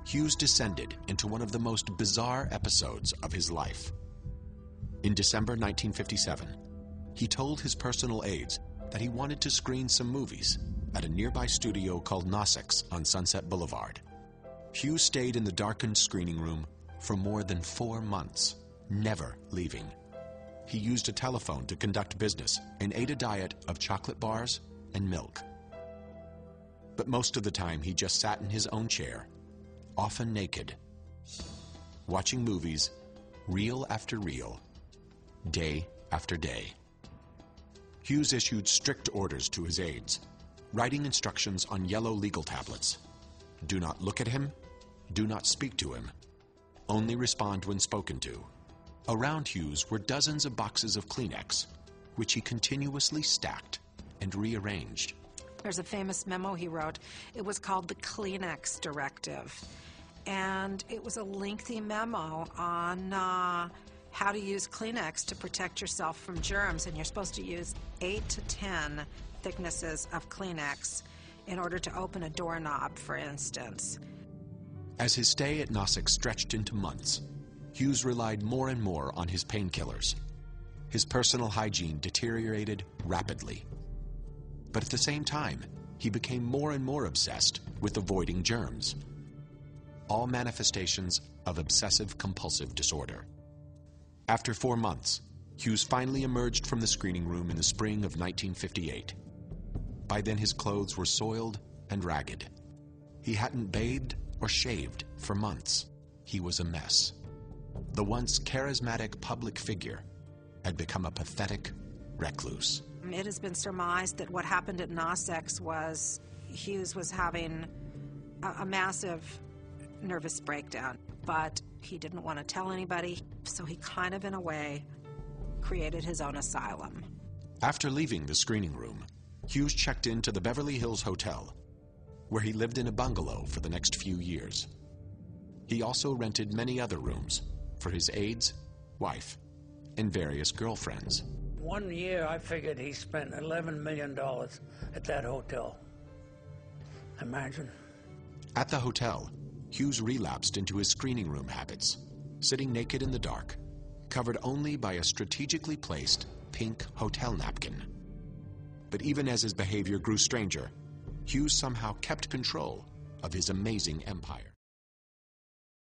Hughes descended into one of the most bizarre episodes of his life. In December 1957, he told his personal aides that he wanted to screen some movies at a nearby studio called Nosix on Sunset Boulevard. Hughes stayed in the darkened screening room for more than 4 months, never leaving. He used a telephone to conduct business and ate a diet of chocolate bars and milk. But most of the time he just sat in his own chair, often naked, watching movies, reel after reel, day after day. Hughes issued strict orders to his aides, writing instructions on yellow legal tablets. Do not look at him, do not speak to him, only respond when spoken to. Around Hughes were dozens of boxes of Kleenex, which he continuously stacked and rearranged. There's a famous memo he wrote. It was called the Kleenex Directive. And it was a lengthy memo on how to use Kleenex to protect yourself from germs. And you're supposed to use 8 to 10 thicknesses of Kleenex in order to open a doorknob, for instance. As his stay at Nosix stretched into months, Hughes relied more and more on his painkillers. His personal hygiene deteriorated rapidly. But at the same time, he became more and more obsessed with avoiding germs. All manifestations of obsessive-compulsive disorder. After 4 months, Hughes finally emerged from the screening room in the spring of 1958. By then his clothes were soiled and ragged. He hadn't bathed or shaved for months. He was a mess. The once charismatic public figure had become a pathetic recluse. It has been surmised that what happened at Nosix was Hughes was having a massive nervous breakdown, but he didn't want to tell anybody, so he kind of, in a way, created his own asylum. After leaving the screening room, Hughes checked into the Beverly Hills Hotel, where he lived in a bungalow for the next few years. He also rented many other rooms for his aides, wife, and various girlfriends. 1 year, I figured he spent $11 million at that hotel. Imagine. At the hotel, Hughes relapsed into his screening room habits, sitting naked in the dark, covered only by a strategically placed pink hotel napkin. But even as his behavior grew stranger, Hughes somehow kept control of his amazing empire.